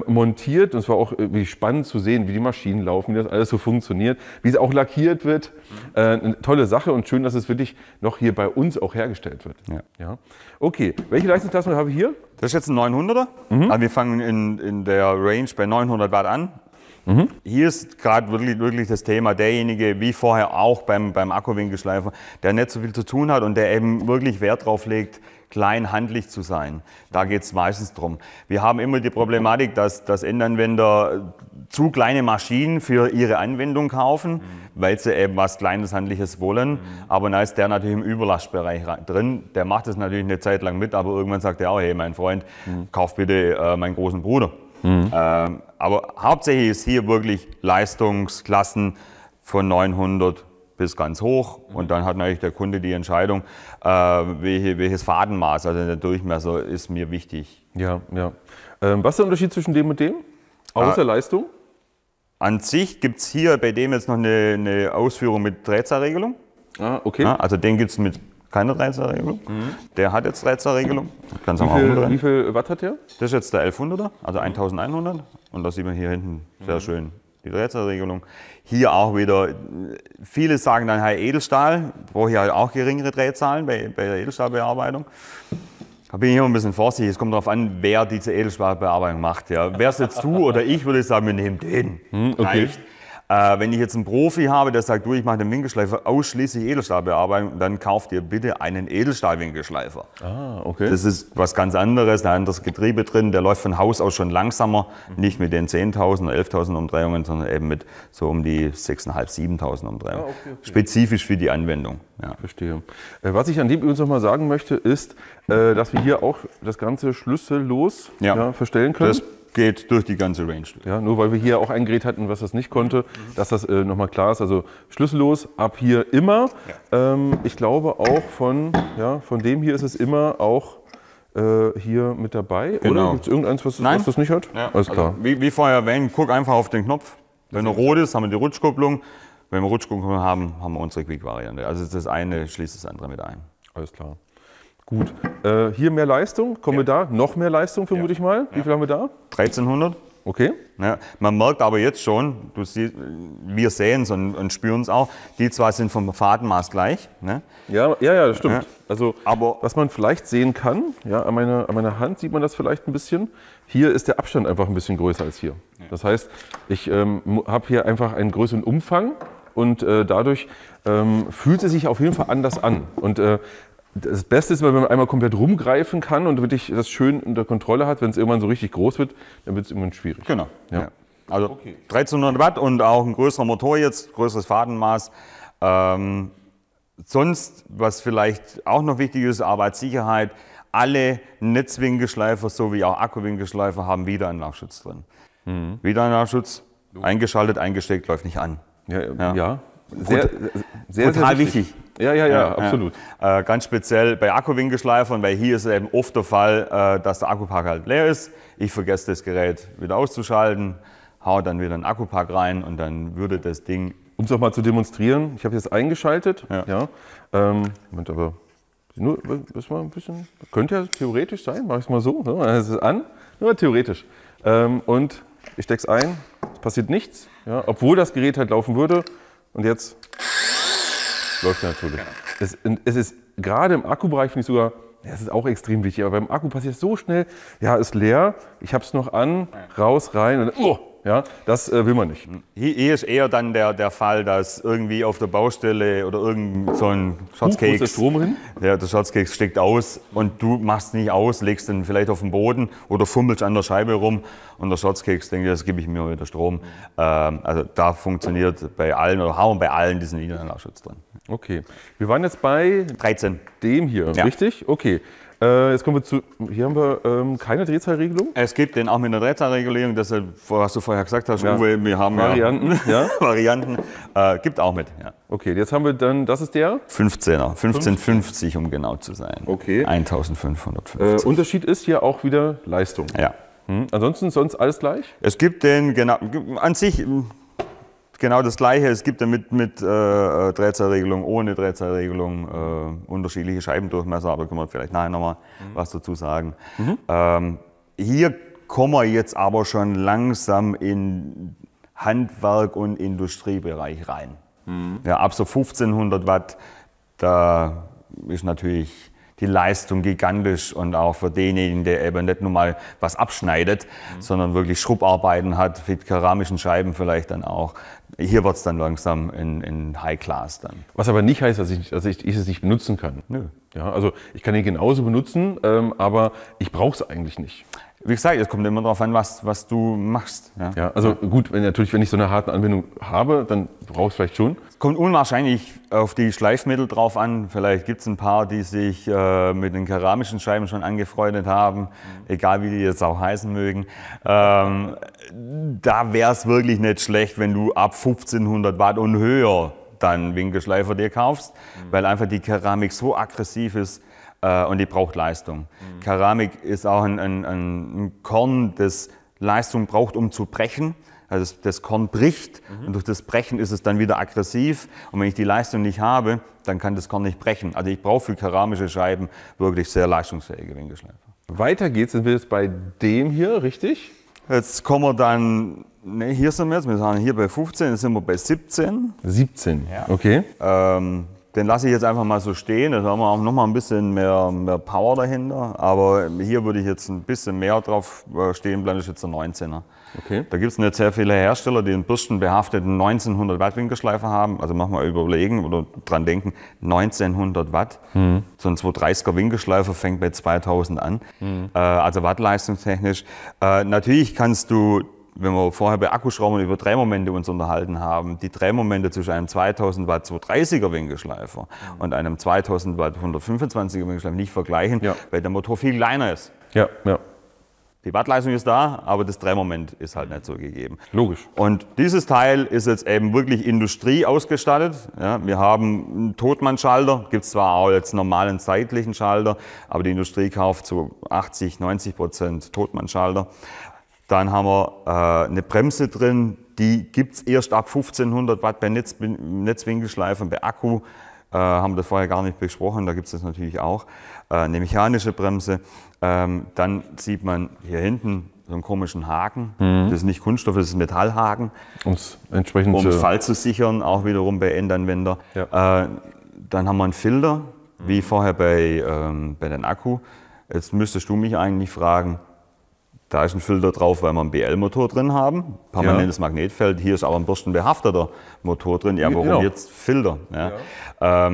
montiert. Und es war auch irgendwie spannend zu sehen, wie die Maschinen laufen, wie das alles so funktioniert, wie es auch lackiert wird. Eine tolle Sache und schön, dass es wirklich noch hier bei uns auch hergestellt wird. Ja. Okay, welche Leistungsklasse habe ich hier? Das ist jetzt ein 900er. Also wir fangen in der Range bei 900 Watt an. Hier ist gerade wirklich das Thema, derjenige, wie vorher auch beim Akkuwinkelschleifer, der nicht so viel zu tun hat und der eben wirklich Wert drauf legt, klein handlich zu sein. Da geht es meistens drum. Wir haben immer die Problematik, dass Endanwender zu kleine Maschinen für ihre Anwendung kaufen, weil sie eben was Kleines, Handliches wollen. Aber dann ist der natürlich im Überlastbereich drin. Der macht das natürlich eine Zeit lang mit, aber irgendwann sagt er auch, hey, mein Freund, kauf bitte meinen großen Bruder. Aber hauptsächlich ist hier wirklich Leistungsklassen von 900 bis ganz hoch und dann hat natürlich der Kunde die Entscheidung, welches Fadenmaß, also der Durchmesser ist mir wichtig. Ja, ja. Was ist der Unterschied zwischen dem und dem? Außer Leistung? An sich gibt es hier bei dem jetzt noch eine Ausführung mit Drehzahlregelung. Ah, okay. Ja, also den gibt es mit keiner Drehzahlregelung. Der hat jetzt Drehzahlregelung. Wie viel Watt hat der? Das ist jetzt der 1100er, also 1100. Und da sieht man hier hinten sehr schön die Drehzahlregelung. Hier auch wieder, viele sagen dann, hey, Edelstahl, brauche ich halt auch geringere Drehzahlen bei der Edelstahlbearbeitung. Da bin ich immer ein bisschen vorsichtig. Es kommt darauf an, wer diese Edelstahlbearbeitung macht. Ja. Wäre es jetzt du oder ich, würde ich sagen, wir nehmen den. Okay. Wenn ich jetzt einen Profi habe, der sagt, du, ich mache den Winkelschleifer ausschließlich Edelstahlbearbeitung, dann kauft ihr bitte einen Edelstahlwinkelschleifer. Ah, okay. Das ist was ganz anderes, ein anderes Getriebe drin, der läuft von Haus aus schon langsamer, nicht mit den 10.000 oder 11.000 Umdrehungen, sondern eben mit so um die 6.500, 7.000 Umdrehungen. Okay. Spezifisch für die Anwendung. Ja. Verstehe. Was ich an dem übrigens noch mal sagen möchte, ist, dass wir hier auch das Ganze schlüssellos verstellen können. Das geht durch die ganze Range. Ja, nur weil wir hier auch ein Gerät hatten, was das nicht konnte, dass das nochmal klar ist. Also schlüssellos ab hier immer. Ja. Ich glaube auch von dem hier ist es immer auch hier mit dabei. Genau. Oder gibt es irgendeins, was das nicht hat? Ja. Alles klar. Also, wie vorher erwähnt, guck einfach auf den Knopf. Wenn er rot ist, haben wir die Rutschkupplung. Wenn wir Rutschkupplung haben, haben wir unsere Quick-Variante. Also das eine schließt das andere mit ein. Alles klar. Gut, hier mehr Leistung, kommen wir da? Noch mehr Leistung vermute ich mal. Wie viel haben wir da? 1300. Okay. Ja, man merkt aber jetzt schon, wir sehen es und spüren es auch, die zwei sind vom Fadenmaß gleich. Ne? Ja, das stimmt. Ja. Also, aber was man vielleicht sehen kann, an meiner Hand sieht man das vielleicht ein bisschen, hier ist der Abstand einfach ein bisschen größer als hier. Ja. Das heißt, ich habe hier einfach einen größeren Umfang und dadurch fühlt es sich auf jeden Fall anders an. Und das Beste ist, wenn man einmal komplett rumgreifen kann und wirklich das schön unter Kontrolle hat. Wenn es irgendwann so richtig groß wird, dann wird es irgendwann schwierig. Genau. Ja. Also 1300 Watt und auch ein größerer Motor jetzt, größeres Fadenmaß. Sonst, was vielleicht auch noch wichtig ist, Arbeitssicherheit, alle Netzwinkelschleifer sowie auch Akkuwinkelschleifer haben Wiederanlaufschutz drin. Wiederanlaufschutz, eingeschaltet, eingesteckt, läuft nicht an. Ja. Sehr total wichtig. Ja, absolut. Ganz speziell bei Akkuwinkelschleifern, weil hier ist eben oft der Fall, dass der Akkupack halt leer ist. Ich vergesse das Gerät wieder auszuschalten, hau dann wieder einen Akkupack rein und dann würde das Ding... Um es auch mal zu demonstrieren, ich habe jetzt eingeschaltet. Moment, aber nur das mal ein bisschen, könnte ja theoretisch sein, mache ich es mal so. Es ist an, nur theoretisch. Und ich stecke es ein, es passiert nichts, obwohl das Gerät halt laufen würde. Und jetzt läuft er natürlich. Es ist gerade im Akkubereich, finde ich sogar, es ist auch extrem wichtig, aber beim Akku passiert es so schnell, ist leer, ich habe es noch an, raus, rein und das will man nicht. Hier ist eher dann der Fall, dass irgendwie auf der Baustelle oder irgend so ein Schatzkeks, muss der Strom hin? Der Schatzkeks steckt aus und du machst nicht aus, legst den vielleicht auf den Boden oder fummelst an der Scheibe rum und der Schatzkeks denkt, das gebe ich mir wieder Strom. Also da funktioniert bei allen oder haben wir bei allen diesen Wiederanlaufschutz drin. Okay, wir waren jetzt bei 13. Dem hier, richtig? Okay. Jetzt kommen wir zu, hier haben wir keine Drehzahlregelung. Es gibt den auch mit einer Drehzahlregulierung, deshalb, was du vorher gesagt hast, Uwe, wir haben Varianten. Varianten, gibt auch mit. Ja. Okay, jetzt haben wir dann, das ist der? 15er, 1550 um genau zu sein. Okay. 1550. Unterschied ist hier auch wieder Leistung. Ja. Ansonsten sonst alles gleich? Es gibt den, an sich genau das Gleiche. Es gibt den mit Drehzahlregelung, ohne Drehzahlregelung, unterschiedliche Scheibendurchmesser, aber da können wir vielleicht nachher nochmal was dazu sagen. Hier kommen wir jetzt aber schon langsam in Handwerk- und Industriebereich rein. Ja, ab so 1500 Watt, da ist natürlich die Leistung gigantisch und auch für denjenigen, der eben nicht nur mal was abschneidet, sondern wirklich Schrubbarbeiten hat, mit keramischen Scheiben vielleicht dann auch. Hier wird es dann langsam in High Class dann. Was aber nicht heißt, dass ich es nicht benutzen kann. Nö. Ja, also ich kann ihn genauso benutzen, aber ich brauche es eigentlich nicht. Wie gesagt, es kommt immer darauf an, was du machst. Ja. Ja, also gut, wenn ich so eine harte Anwendung habe, dann brauche ich es vielleicht schon. Es kommt unwahrscheinlich auf die Schleifmittel drauf an. Vielleicht gibt es ein paar, die sich mit den keramischen Scheiben schon angefreundet haben, egal wie die jetzt auch heißen mögen. Da wäre es wirklich nicht schlecht, wenn du ab 1500 Watt und höher dann Winkelschleifer dir kaufst, weil einfach die Keramik so aggressiv ist und die braucht Leistung. Keramik ist auch ein Korn, das Leistung braucht, um zu brechen. Also das Korn bricht und durch das Brechen ist es dann wieder aggressiv. Und wenn ich die Leistung nicht habe, dann kann das Korn nicht brechen. Also ich brauche für keramische Scheiben wirklich sehr leistungsfähige Winkelschleifer. Weiter geht's, sind wir jetzt bei dem hier, richtig? Jetzt kommen wir dann, ne, hier sind wir sind hier bei 15, jetzt sind wir bei 17. 17, Ja. Okay. Den lasse ich jetzt einfach mal so stehen, da haben wir auch noch mal ein bisschen mehr Power dahinter. Aber hier würde ich jetzt ein bisschen mehr drauf stehen bleiben, das ist jetzt der 19er. Okay. Da gibt es nicht sehr viele Hersteller, die einen bürstenbehafteten 1900 Watt Winkelschleifer haben. Also machen wir überlegen oder dran denken, 1900 Watt. So ein 230er Winkelschleifer fängt bei 2000 an. Also wattleistungstechnisch. Natürlich kannst du, wenn wir vorher bei Akkuschrauben über Drehmomente uns unterhalten haben, die Drehmomente zwischen einem 2000 Watt 230er Winkelschleifer und einem 2000 Watt 125er Winkelschleifer nicht vergleichen, weil der Motor viel kleiner ist. Ja, ja. Die Wattleistung ist da, aber das Drehmoment ist halt nicht so gegeben. Logisch. Und dieses Teil ist jetzt eben wirklich Industrie ausgestattet. Ja, wir haben einen Totmann-Schalter, gibt es zwar auch jetzt normalen seitlichen Schalter, aber die Industrie kauft zu 80-90% Totmann-Schalter. Dann haben wir eine Bremse drin, die gibt es erst ab 1500 Watt bei Netzwinkelschleifern, bei Akku. Haben wir das vorher gar nicht besprochen, da gibt es das natürlich auch. Eine mechanische Bremse. Dann sieht man hier hinten so einen komischen Haken. Das ist nicht Kunststoff, das ist Metallhaken. Um es entsprechend Fall zu sichern, auch wiederum bei Endanwender. Ja. Dann haben wir einen Filter, wie vorher bei den Akku. Jetzt müsstest du mich eigentlich fragen, da ist ein Filter drauf, weil wir einen BL-Motor drin haben, permanentes Magnetfeld. Hier ist aber ein bürstenbehafteter Motor drin. Ja, warum jetzt Filter? Ja.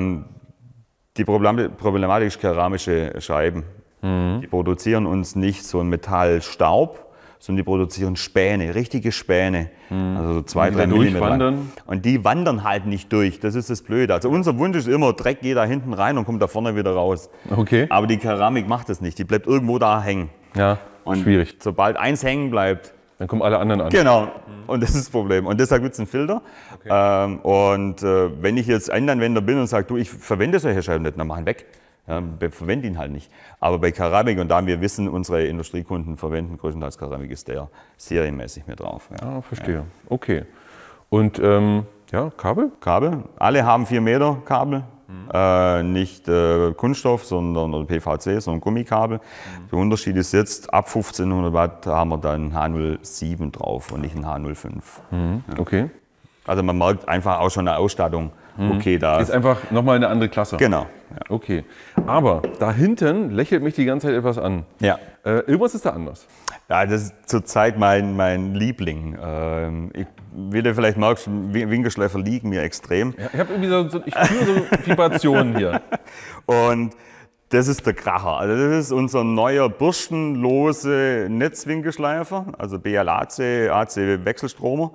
Die Problematik ist keramische Scheiben. Die produzieren uns nicht so einen Metallstaub, sondern die produzieren Späne, richtige Späne. Also so 2-3 Millimeter lang. Und die wandern halt nicht durch, das ist das Blöde. Also unser Wunsch ist immer, Dreck geht da hinten rein und kommt da vorne wieder raus. Okay. Aber die Keramik macht das nicht, die bleibt irgendwo da hängen. Ja, Und schwierig. sobald eins hängen bleibt, Dann kommen alle anderen an. genau, und das ist das Problem. Und deshalb gibt es einen Filter. Okay. Wenn ich jetzt Endanwender bin und sage, du, ich verwende solche Scheiben nicht, dann mach ihn weg. Ja, verwende ihn halt nicht. Aber bei Keramik, und da wir wissen, unsere Industriekunden verwenden größtenteils Keramik, ist der serienmäßig mit drauf. Ja. Ah, verstehe. Okay. Und ja, Kabel? Kabel, alle haben 4 Meter Kabel. Nicht Kunststoff, sondern oder PVC, sondern Gummikabel. Der Unterschied ist jetzt, ab 1500 Watt haben wir dann H07 drauf und nicht ein H05. Ja. Okay. Also man merkt einfach auch schon eine Ausstattung. Okay, da Ist einfach nochmal eine andere Klasse. Genau. Okay. Aber da hinten lächelt mich die ganze Zeit etwas an. Ja. Irgendwas ist da anders. Ja, das ist zurzeit mein Liebling. Wie du vielleicht merkst, Winkelschleifer liegen mir extrem. Ja, ich habe irgendwie ich spüre so Vibrationen hier. Und das ist der Kracher. Also das ist unser neuer bürstenlose Netzwinkelschleifer, also BLAC, AC Wechselstromer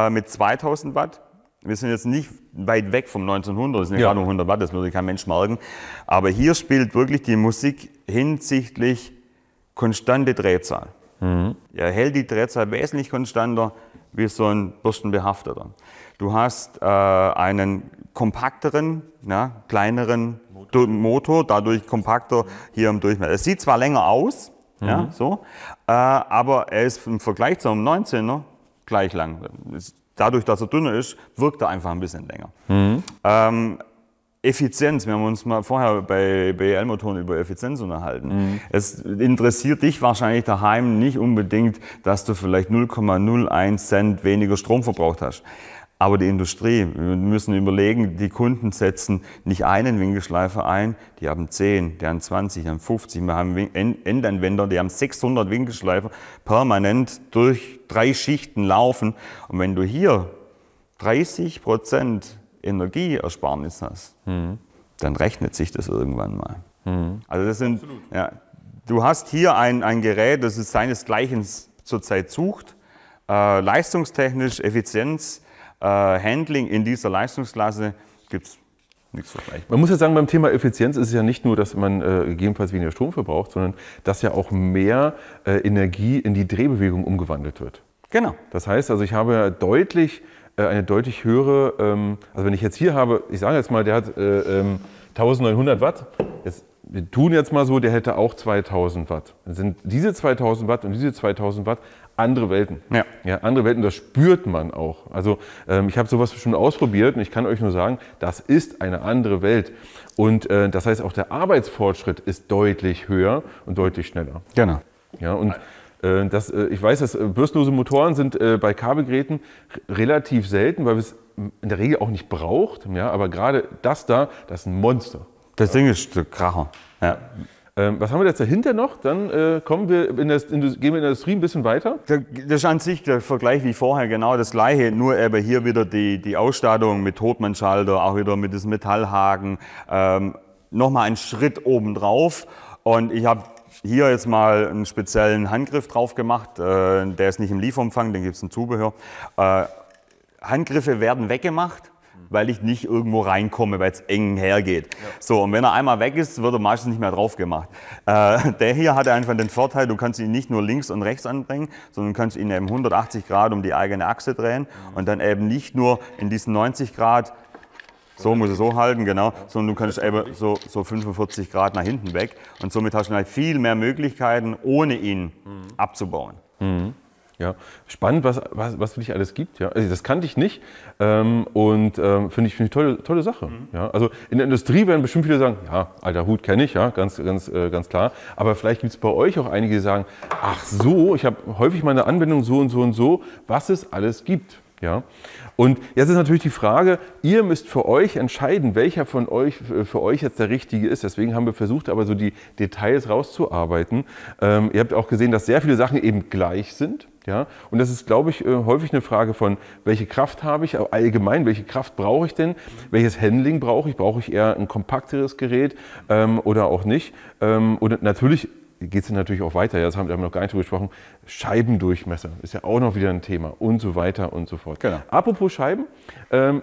mit 2000 Watt. Wir sind jetzt nicht weit weg vom 1900, das sind ja gerade nur 100 Watt, das würde kein Mensch merken. Aber hier spielt wirklich die Musik hinsichtlich konstante Drehzahl. Er hält die Drehzahl wesentlich konstanter wie so ein bürstenbehafteter. Du hast einen kompakteren, kleineren Motor, dadurch kompakter hier im Durchmesser. Es sieht zwar länger aus, aber er ist im Vergleich zu einem 19er gleich lang. Dadurch, dass er dünner ist, wirkt er einfach ein bisschen länger. Effizienz, wir haben uns mal vorher bei BL-Motoren über Effizienz unterhalten. Es interessiert dich wahrscheinlich daheim nicht unbedingt, dass du vielleicht 0,01 Cent weniger Strom verbraucht hast. Aber die Industrie, wir müssen überlegen, die Kunden setzen nicht einen Winkelschleifer ein, die haben 10, die haben 20, die haben 50. Wir haben Endanwender, die haben 600 Winkelschleifer permanent durch 3 Schichten laufen. Und wenn du hier 30% Energieersparnis hast, dann rechnet sich das irgendwann mal. Also das sind, ja, du hast hier ein Gerät, das es seinesgleichen zurzeit sucht, leistungstechnisch, Effizienz, Handling in dieser Leistungsklasse gibt es nichts vergleichbares. Man muss ja sagen, beim Thema Effizienz ist es ja nicht nur, dass man gegebenenfalls weniger Strom verbraucht, sondern dass ja auch mehr Energie in die Drehbewegung umgewandelt wird. Genau. Das heißt, also ich habe eine deutlich höhere, also wenn ich jetzt hier habe, ich sage jetzt mal, der hat 1900 Watt, wir tun jetzt mal so, der hätte auch 2000 Watt. Dann sind diese 2000 Watt und diese 2000 Watt andere Welten. Ja. Ja, andere Welten, das spürt man auch. Also ich habe sowas schon ausprobiert und ich kann euch nur sagen, das ist eine andere Welt. Und das heißt, auch der Arbeitsfortschritt ist deutlich höher und deutlich schneller. Genau. Ja, und ich weiß, dass bürstenlose Motoren sind bei Kabelgeräten relativ selten, weil wir es in der Regel auch nicht braucht. Ja, aber gerade das ist ein Monster. Das Ding ist der Kracher. Ja. Was haben wir jetzt dahinter noch? Dann gehen wir in der Industrie ein bisschen weiter. Das ist an sich der Vergleich wie vorher genau das Gleiche, nur eben hier wieder die Ausstattung mit Totmannschalter, auch wieder mit diesem Metallhaken, nochmal einen Schritt obendrauf. Und ich habe hier jetzt mal einen speziellen Handgriff drauf gemacht, der ist nicht im Lieferumfang, den gibt es ein Zubehör. Handgriffe werden weggemacht, weil ich nicht irgendwo reinkomme, weil es eng hergeht. Ja. So, und wenn er einmal weg ist, wird er meistens nicht mehr drauf gemacht. Der hier hat einfach den Vorteil, du kannst ihn nicht nur links und rechts anbringen, sondern du kannst ihn eben 180 Grad um die eigene Achse drehen und dann eben nicht nur in diesen 90 Grad, so muss er so halten, genau, sondern du kannst eben so 45 Grad nach hinten weg und somit hast du halt viel mehr Möglichkeiten, ohne ihn abzubauen. Ja, spannend, was für dich alles gibt. Ja. Also das kannte ich nicht und finde ich tolle Sache. Ja. Also in der Industrie werden bestimmt viele sagen, ja, alter Hut kenne ich, ja, ganz klar. Aber vielleicht gibt es bei euch auch einige, die sagen, ach so, ich habe häufig meine Anwendung so und so und so, was es alles gibt. Ja. Und jetzt ist natürlich die Frage, ihr müsst für euch entscheiden, welcher von euch für euch jetzt der richtige ist. Deswegen haben wir versucht, aber so die Details rauszuarbeiten. Ihr habt auch gesehen, dass sehr viele Sachen eben gleich sind. Ja? Und das ist, glaube ich, häufig eine Frage von, welche Kraft habe ich, allgemein, welche Kraft brauche ich denn, welches Handling brauche ich? Brauche ich eher ein kompakteres Gerät oder auch nicht? Und natürlich geht es natürlich auch weiter, ja, das haben wir noch gar nicht drüber gesprochen, Scheibendurchmesser ist ja auch noch wieder ein Thema und so weiter und so fort. Genau. Apropos Scheiben,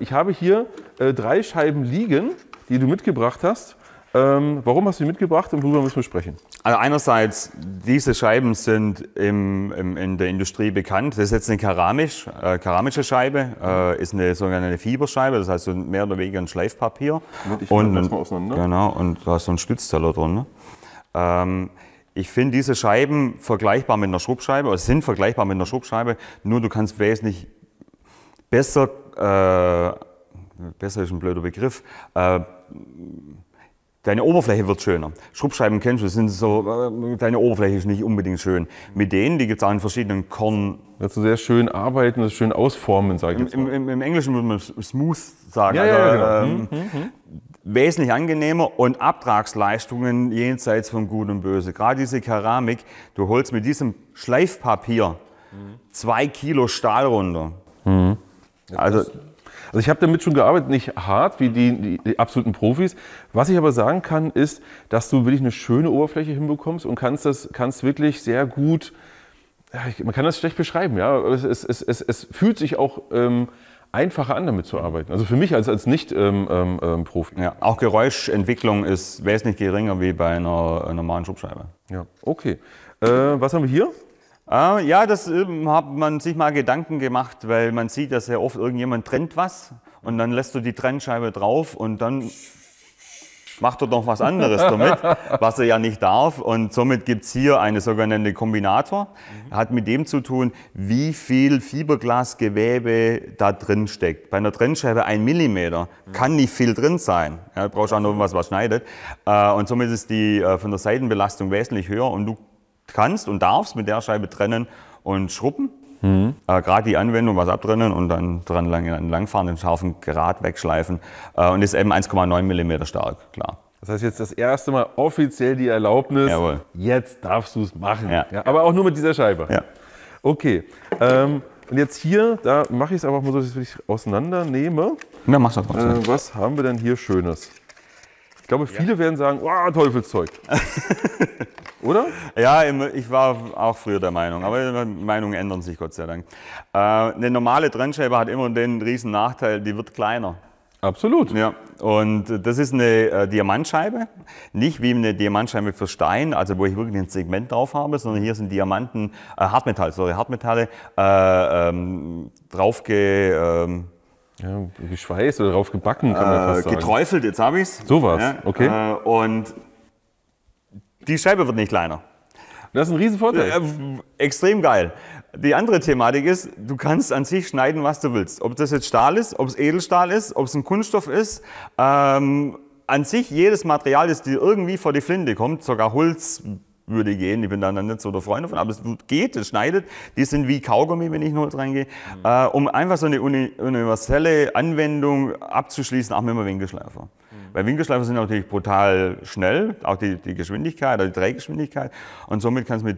ich habe hier 3 Scheiben liegen, die du mitgebracht hast. Warum hast du die mitgebracht und worüber müssen wir sprechen? Also einerseits, diese Scheiben sind in der Industrie bekannt. Das ist jetzt eine keramische Scheibe, ist eine sogenannte Fiberscheibe, das heißt so mehr oder weniger ein Schleifpapier. Und da ist so ein Stützteller drin. Ich finde diese Scheiben vergleichbar mit einer Schrubbscheibe, oder sind vergleichbar mit einer Schrubbscheibe, nur du kannst wesentlich besser ist ein blöder Begriff, deine Oberfläche wird schöner. Schrubbscheiben kennst du, deine Oberfläche ist nicht unbedingt schön. Mit denen, die gibt es auch in verschiedenen Korn. Kannst du sehr schön arbeiten, das schön ausformen, sage ich jetzt mal. Im Englischen würde man smooth sagen. Ja, genau. Wesentlich angenehmer und Abtragsleistungen jenseits von Gut und Böse. Gerade diese Keramik, du holst mit diesem Schleifpapier 2 Kilo Stahl runter. Also ich habe damit schon gearbeitet, nicht hart wie die absoluten Profis. Was ich aber sagen kann, ist, dass du wirklich eine schöne Oberfläche hinbekommst und kannst wirklich sehr gut, man kann das schlecht beschreiben, ja. Es fühlt sich auch einfacher an, damit zu arbeiten. Also für mich als Nicht-Profi. Ja, auch Geräuschentwicklung ist wesentlich geringer wie bei einer normalen Schubscheibe. Ja, okay. Was haben wir hier? Ja, das hat man sich mal Gedanken gemacht, weil man sieht ja sehr oft, irgendjemand trennt was und dann lässt du die Trennscheibe drauf und dann macht er noch was anderes damit, was er ja nicht darf. Und somit gibt es hier eine sogenannte Kombinator. Hat mit dem zu tun, wie viel Fiberglasgewebe da drin steckt. Bei einer Trennscheibe 1 mm kann nicht viel drin sein. Ja, du brauchst auch noch was schneidet. Und somit ist die von der Seitenbelastung wesentlich höher und du kannst und darfst mit der Scheibe trennen und schrubben. Gerade die Anwendung, was abtrennen und dann dran langfahren, den scharfen Grat wegschleifen. Und ist eben 1,9 mm stark, klar. Das heißt jetzt das erste Mal offiziell die Erlaubnis, Jawohl. jetzt darfst du es machen. Ja. Ja, aber auch nur mit dieser Scheibe. Ja. Okay. Und jetzt hier, da mache ich es einfach mal so, dass ich es auseinandernehme. Ja, mach's doch mal. Was haben wir denn hier Schönes? Ich glaube, viele werden sagen, oh, Teufelszeug. Oder? Ja, ich war auch früher der Meinung, aber die Meinungen ändern sich Gott sei Dank. Eine normale Trennscheibe hat immer den riesen Nachteil, die wird kleiner. Absolut. Ja, und das ist eine Diamantscheibe, nicht wie eine Diamantscheibe für Stein, also wo ich wirklich ein Segment drauf habe, sondern hier sind Diamanten, Hartmetalle geschweißt oder drauf gebacken, kann man fast sagen. Geträufelt, jetzt habe ich es. So was, ja, okay. Und die Scheibe wird nicht kleiner. Das ist ein Riesenvorteil. Extrem geil. Die andere Thematik ist, du kannst an sich schneiden, was du willst. Ob das jetzt Stahl ist, ob es Edelstahl ist, ob es ein Kunststoff ist. An sich jedes Material, das dir irgendwie vor die Flinte kommt, sogar Holz würde gehen. Ich bin da nicht so der Freund davon, aber es geht, es schneidet. Die sind wie Kaugummi, wenn ich in Holz reingehe. Um einfach so eine universelle Anwendung abzuschließen, auch mit einem Winkelschleifer. Weil Winkelschleifer sind natürlich brutal schnell, auch die Geschwindigkeit, die Drehgeschwindigkeit. Und somit kannst du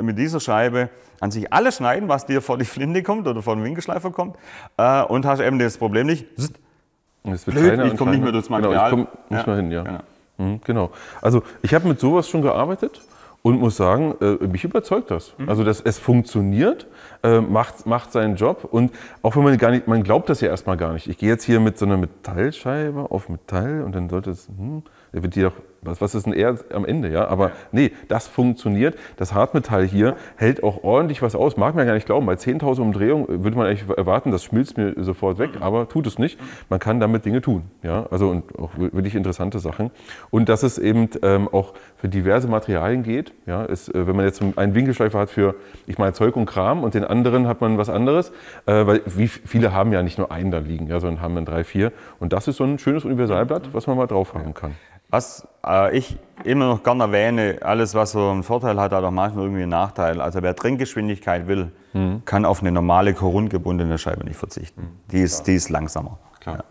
mit dieser Scheibe an sich alles schneiden, was dir vor die Flinte kommt oder vor den Winkelschleifer kommt. Und hast eben das Problem nicht, Es wird blöd, kleiner ich und komme nicht mehr kleiner. durchs Material. Genau, ich komme nicht mehr hin, ja. Genau. Genau. Also ich habe mit sowas schon gearbeitet und muss sagen, mich überzeugt das. Also es funktioniert, macht seinen Job und auch wenn man glaubt das ja erstmal gar nicht. Ich gehe jetzt hier mit so einer Metallscheibe auf Metall und dann sollte es, wird die doch, was ist denn eher am Ende, ja? Aber nee, das funktioniert. Das Hartmetall hier hält auch ordentlich was aus. Mag man ja gar nicht glauben. Bei 10.000 Umdrehungen würde man eigentlich erwarten, das schmilzt mir sofort weg, aber tut es nicht. Man kann damit Dinge tun, ja? Also und auch wirklich interessante Sachen. Und dass es eben auch für diverse Materialien geht, ja? Wenn man jetzt einen Winkelschleifer hat für, ich meine, Zeug und Kram und den anderen hat man was anderes, weil wie viele haben ja nicht nur einen da liegen, ja, sondern haben dann 3, 4. Und das ist so ein schönes Universalblatt, was man mal drauf haben kann. Was ich immer noch gerne erwähne, alles was so einen Vorteil hat, hat auch manchmal irgendwie einen Nachteil. Also wer Trinkgeschwindigkeit will, kann auf eine normale korundgebundene Scheibe nicht verzichten. Die ist langsamer. Klar. Ja.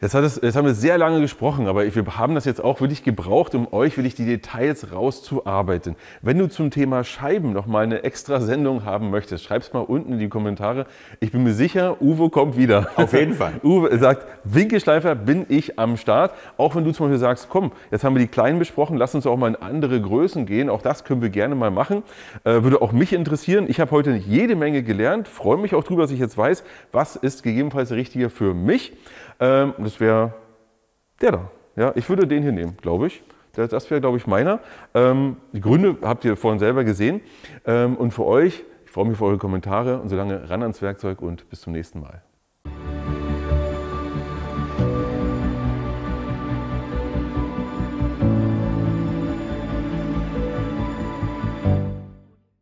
Jetzt haben wir sehr lange gesprochen, aber wir haben das jetzt auch wirklich gebraucht, um euch wirklich die Details rauszuarbeiten. Wenn du zum Thema Scheiben noch mal eine extra Sendung haben möchtest, schreib's mal unten in die Kommentare. Ich bin mir sicher, Uwe kommt wieder. Auf jeden Fall. Uwe sagt, Winkelschleifer bin ich am Start. Auch wenn du zum Beispiel sagst, komm, jetzt haben wir die Kleinen besprochen, lass uns auch mal in andere Größen gehen. Auch das können wir gerne mal machen. Würde auch mich interessieren. Ich habe heute jede Menge gelernt. Freue mich auch drüber, dass ich jetzt weiß, was ist gegebenenfalls der Richtige für mich. Das wäre der da. Ja, ich würde den hier nehmen, glaube ich. Das wäre, glaube ich, meiner. Die Gründe habt ihr vorhin selber gesehen. Und für euch, ich freue mich auf eure Kommentare und solange ran ans Werkzeug und bis zum nächsten Mal.